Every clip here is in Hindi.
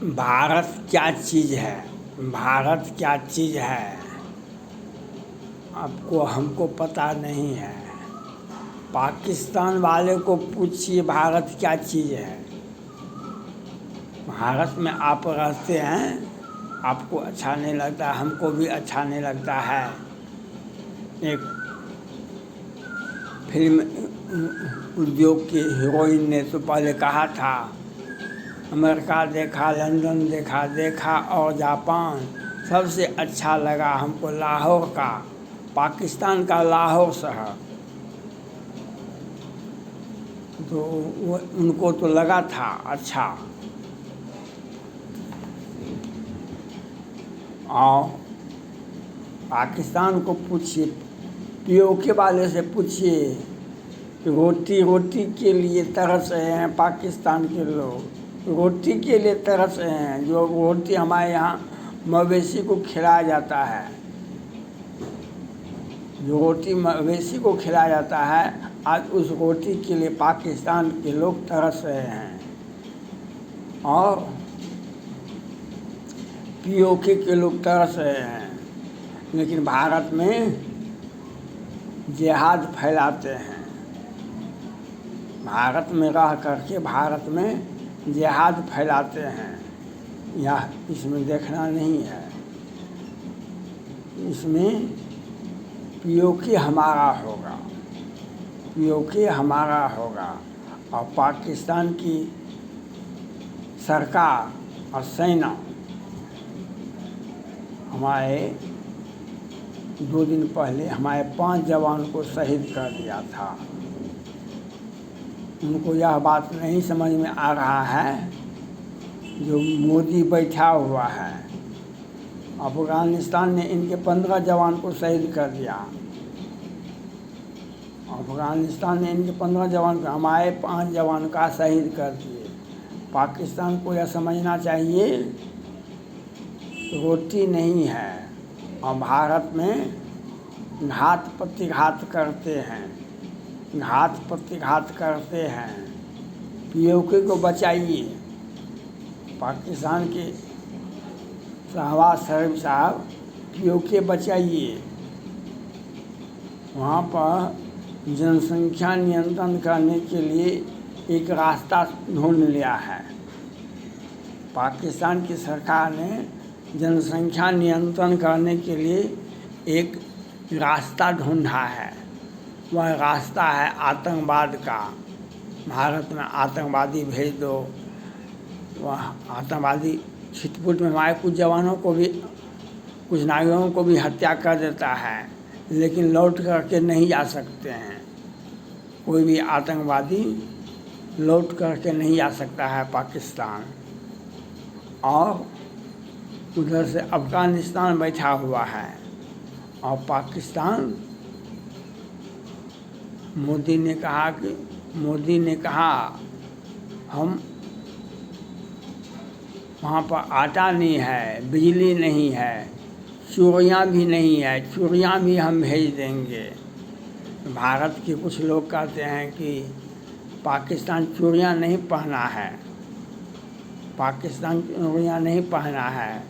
भारत क्या चीज़ है? भारत क्या चीज़ है आपको हमको पता नहीं है। पाकिस्तान वाले को पूछिए भारत क्या चीज़ है। भारत में आप रहते हैं, आपको अच्छा नहीं लगता, हमको भी अच्छा नहीं लगता है। एक फिल्म उद्योग की हीरोइन ने तो पहले कहा था, अमेरिका देखा, लंदन देखा और जापान, सबसे अच्छा लगा हमको लाहौर का, पाकिस्तान का लाहौर शहर। तो वो उनको तो लगा था अच्छा। और पाकिस्तान को पूछिए, पीओके वाले से पूछिए कि रोटी के लिए तरस रहे हैं। पाकिस्तान के लोग रोटी के लिए तरस रहे हैं। जो रोटी हमारे यहाँ मवेशी को खिलाया जाता है, जो रोटी मवेशी को खिलाया जाता है, आज उस रोटी के लिए पाकिस्तान के लोग तरस रहे हैं। और पीओके के लोग तरस रहे हैं। लेकिन भारत में जिहाद फैलाते हैं। भारत में रह करके भारत में जिहाद फैलाते हैं। यह इसमें देखना नहीं है। इसमें पीओके हमारा होगा, पीओके हमारा होगा। और पाकिस्तान की सरकार और सेना हमारे 2 दिन पहले हमारे 5 जवान को शहीद कर दिया था। उनको यह बात नहीं समझ में आ रहा है, जो मोदी बैठा हुआ है। अफगानिस्तान ने इनके 15 जवान को शहीद कर दिया। अफगानिस्तान ने इनके 15 जवान को, हमारे 5 जवान का शहीद कर दिए। पाकिस्तान को यह समझना चाहिए रोटी नहीं है। और भारत में घात प्रतिघात करते हैं, घात प्रतिघात करते हैं। पीओके को बचाइए। पाकिस्तान के शहबाज शरीफ साहब, पीओके बचाइए। वहाँ पर जनसंख्या नियंत्रण करने के लिए एक रास्ता ढूंढ लिया है। पाकिस्तान की सरकार ने जनसंख्या नियंत्रण करने के लिए एक रास्ता ढूंढा है। वह रास्ता है आतंकवाद का। भारत में आतंकवादी भेज दो। वह आतंकवादी छिटपुट में हमारे कुछ जवानों को भी, कुछ नागरिकों को भी हत्या कर देता है, लेकिन लौट करके नहीं जा सकते हैं। कोई भी आतंकवादी लौट करके नहीं जा सकता है पाकिस्तान। और उधर से अफगानिस्तान बैठा हुआ है। और पाकिस्तान, मोदी ने कहा हम, वहाँ पर आटा नहीं है, बिजली नहीं है, चूड़ियाँ भी नहीं है, चूड़ियाँ भी हम भेज देंगे। भारत के कुछ लोग कहते हैं कि पाकिस्तान चूड़ियाँ नहीं पहना है, पाकिस्तान चूड़ियाँ नहीं पहना है।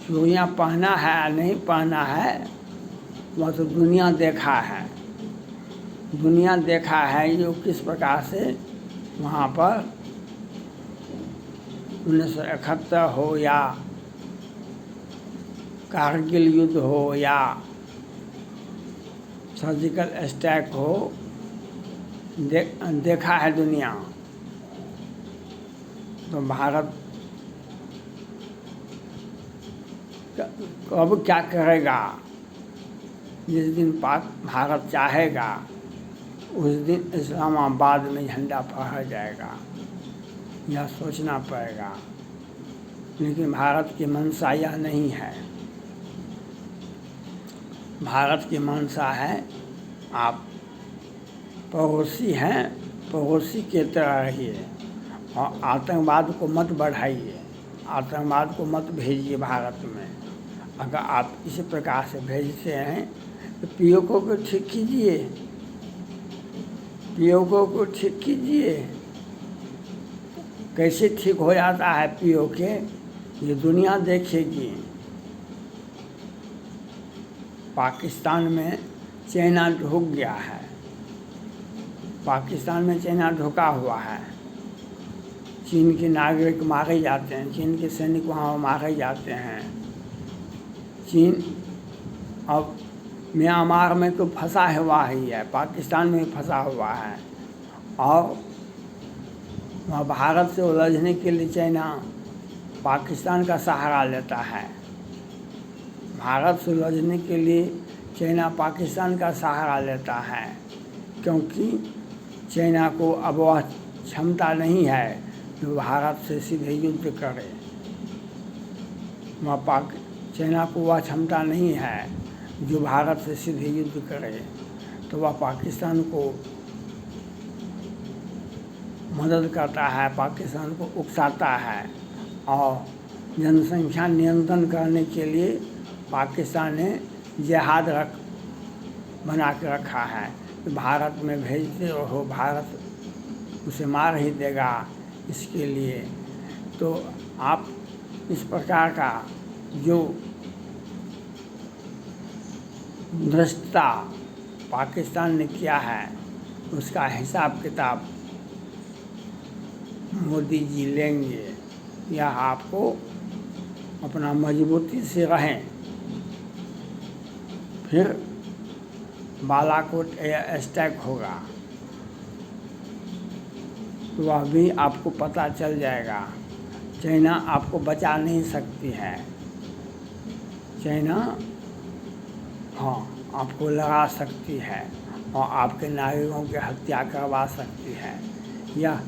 चूड़ियाँ पहना है या नहीं पहना है, वह तो दुनिया देखा है। दुनिया देखा है जो किस प्रकार से वहाँ पर 1971 हो या कारगिल युद्ध हो या सर्जिकल स्ट्राइक हो, देखा है दुनिया। तो भारत कब क्या करेगा, जिस दिन भारत चाहेगा उस दिन इस्लामाबाद में झंडा फहर जाएगा। यह सोचना पड़ेगा। लेकिन भारत की मंशा यह नहीं है। भारत की मंशा है, आप पड़ोसी हैं, पड़ोसी की तरह रहिए और आतंकवाद को मत बढ़ाइए, आतंकवाद को मत भेजिए भारत में। अगर आप इसी प्रकार से भेजते हैं तो पीओके को ठीक कीजिए, पीओके को ठीक कीजिए। कैसे ठीक हो जाता है पीओ के, ये दुनिया देखेगी। पाकिस्तान में चाइना ढुक गया है, पाकिस्तान में चाइना ढुका हुआ है। चीन के नागरिक मारे जाते हैं, चीन के सैनिक वहाँ मारे जाते हैं। चीन अब म्यांमार में तो फंसा हुआ ही है, पाकिस्तान में फंसा हुआ है, और वहाँ भारत से उलझने के लिए चाइना पाकिस्तान का सहारा लेता है। भारत से उलझने के लिए चाइना पाकिस्तान का सहारा लेता है, क्योंकि चाइना को अब वह क्षमता नहीं है जो भारत से सीधे युद्ध करे। वह चाइना को वह क्षमता नहीं है जो भारत से सीधे युद्ध करे, तो वह पाकिस्तान को मदद करता है, पाकिस्तान को उकसाता है, और जनसंख्या नियंत्रण करने के लिए पाकिस्तान ने जिहाद बना के रखा है कि भारत में भेजते रहो, भारत उसे मार ही देगा। इसके लिए तो आप इस प्रकार का जो भ्रष्टता पाकिस्तान ने किया है, उसका हिसाब किताब मोदी जी लेंगे। यह आपको अपना मजबूती से रहें। फिर बालाकोट एयर स्ट्राइक होगा तो वह भी आपको पता चल जाएगा। चाइना आपको बचा नहीं सकती है, चाइना हाँ आपको लगा सकती है और आपके नागरिकों की हत्या करवा सकती है। यह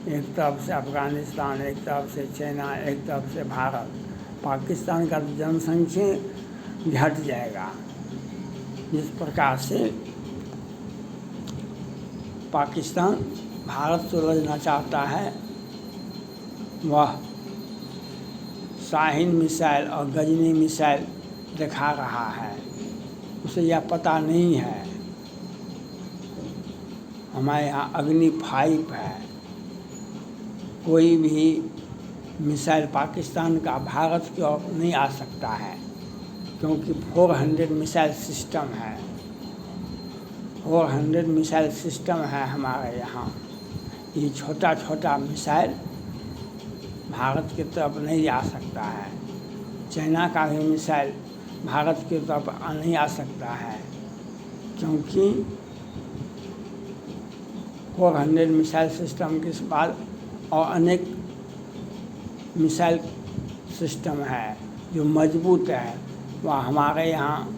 एक तरफ से अफ़गानिस्तान, एक तरफ से चाइना, एक तरफ से भारत, पाकिस्तान का जनसंख्या घट जाएगा। जिस प्रकार से पाकिस्तान भारत से उलझना चाहता है, वह शाहीन मिसाइल और गजनी मिसाइल दिखा रहा है। उसे यह पता नहीं है हमारे यहाँ अग्नि 5 है। कोई भी मिसाइल पाकिस्तान का भारत की ओर नहीं आ सकता है, क्योंकि 400 मिसाइल सिस्टम है, 400 मिसाइल सिस्टम है हमारे यहाँ। ये छोटा छोटा मिसाइल भारत की तरफ नहीं आ सकता है। चाइना का भी मिसाइल भारत की तरफ नहीं आ सकता है, क्योंकि 400 मिसाइल सिस्टम के बाद और अनेक मिसाइल सिस्टम है जो मजबूत है। वह हमारे यहाँ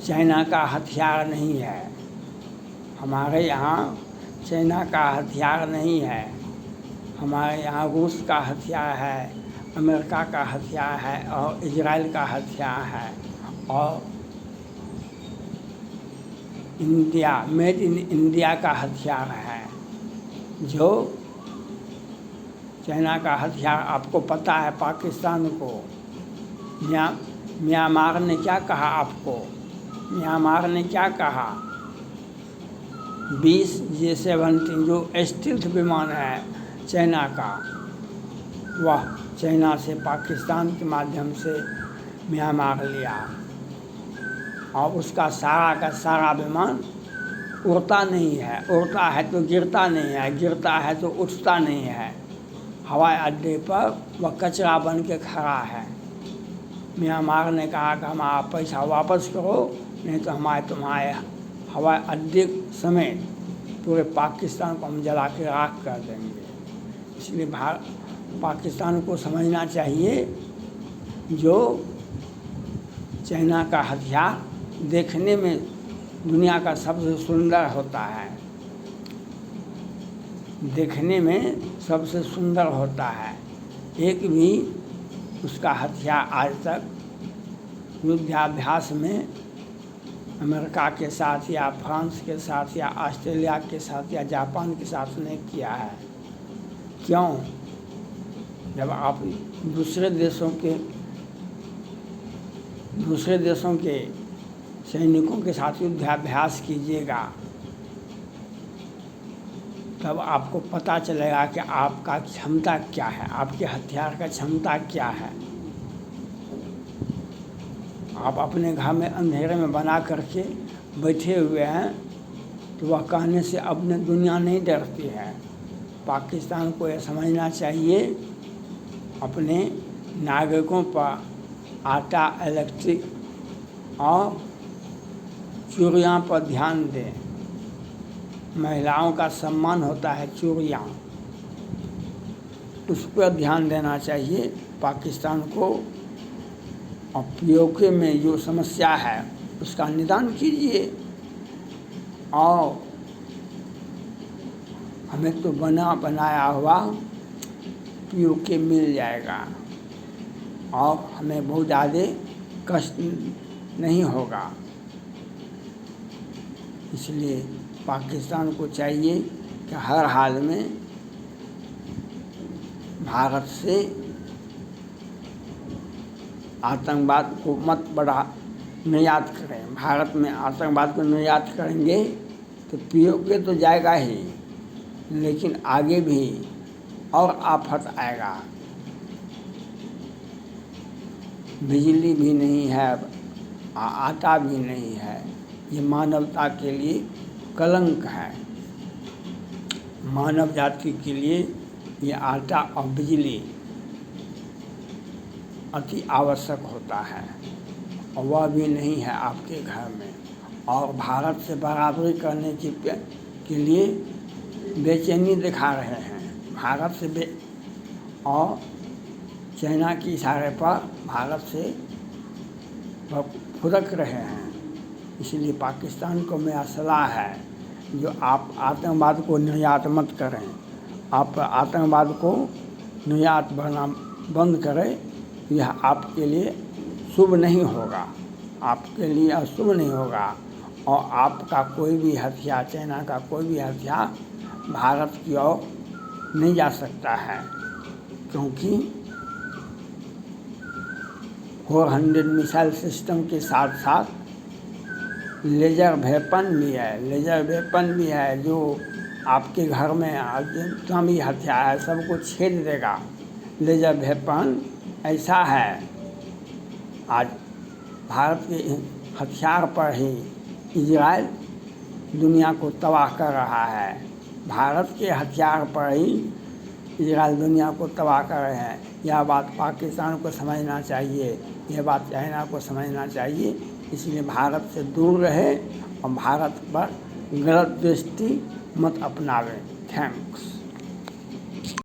चाइना का हथियार नहीं है, हमारे यहाँ चाइना का हथियार नहीं है। हमारे यहाँ रूस का हथियार है, अमेरिका का हथियार है और इजराइल का हथियार है, और इंडिया मेड इन इंडिया का हथियार है। जो चाइना का हथियार आपको पता है पाकिस्तान को। म्यांमार ने क्या कहा आपको? म्यांमार ने क्या कहा? 20 J-17 जो स्टील्थ विमान है चाइना का, वह चाइना से पाकिस्तान के माध्यम से म्यांमार लिया, और उसका सारा का सारा विमान उड़ता नहीं है, उड़ता है तो गिरता नहीं है, गिरता है तो उठता नहीं है। हवाई अड्डे पर वह कचरा बन के खड़ा है। म्यांमार ने कहा कि हमारा पैसा वापस करो, नहीं तो तुम्हारे हवाई अड्डे समेत पूरे पाकिस्तान को हम जला के राख कर देंगे। इसलिए पाकिस्तान को समझना चाहिए, जो चाइना का हथियार देखने में दुनिया का सबसे सुंदर होता है, देखने में सबसे सुंदर होता है। एक भी उसका हथियार आज तक युद्धाभ्यास में अमेरिका के साथ या फ्रांस के साथ या ऑस्ट्रेलिया के साथ या जापान के साथ नहीं किया है। क्यों? जब आप दूसरे देशों के सैनिकों के साथ युद्धाभ्यास कीजिएगा, तब आपको पता चलेगा कि आपका क्षमता क्या है, आपके हथियार का क्षमता क्या है। आप अपने घर में अंधेरे में बना करके बैठे हुए हैं तो वह कहने से अपने दुनिया नहीं डरती है। पाकिस्तान को यह समझना चाहिए अपने नागरिकों पर आटा, इलेक्ट्रिक और चूड़ियाँ पर ध्यान दें। महिलाओं का सम्मान होता है चूड़ियाँ, उस पर ध्यान देना चाहिए पाकिस्तान को। और पीओके में जो समस्या है उसका निदान कीजिए। और हमें तो बनाया हुआ पीओके मिल जाएगा और हमें बहुत ज़्यादा कष्ट नहीं होगा। इसलिए पाकिस्तान को चाहिए कि हर हाल में भारत से आतंकवाद को मत निर्यात करें। भारत में आतंकवाद को निर्यात करेंगे तो पीओके तो जाएगा ही, लेकिन आगे भी और आफत आएगा। बिजली भी नहीं है, आटा भी नहीं है। ये मानवता के लिए कलंक है। मानव जाति के लिए ये आटा और बिजली अति आवश्यक होता है और वह भी नहीं है आपके घर में। और भारत से बराबरी करने के लिए बेचैनी दिखा रहे हैं। भारत से और चाइना के इशारे पर भारत से फुदक रहे हैं। इसलिए पाकिस्तान को मेरा सलाह है जो आप आतंकवाद को निर्यात मत करें। आप आतंकवाद को निर्यात करना बंद करें। यह आपके लिए शुभ नहीं होगा, आपके लिए अशुभ नहीं होगा। और आपका कोई भी हथियार, चाइना का कोई भी हथियार भारत की ओर नहीं जा सकता है, क्योंकि 400 मिसाइल सिस्टम के साथ साथ लेज़र वेपन भी है जो आपके घर में जितना भी हथियार है सबको छेद देगा। लेज़र वेपन ऐसा है, आज भारत के हथियार पर ही इजराइल दुनिया को तबाह कर रहा है। भारत के हथियार पर ही इजराइल दुनिया को तबाह कर रहे हैं। यह बात पाकिस्तान को समझना चाहिए, यह बात चाइना को समझना चाहिए। इसलिए भारत से दूर रहे और भारत पर गलत दृष्टि मत अपनावें। थैंक्स।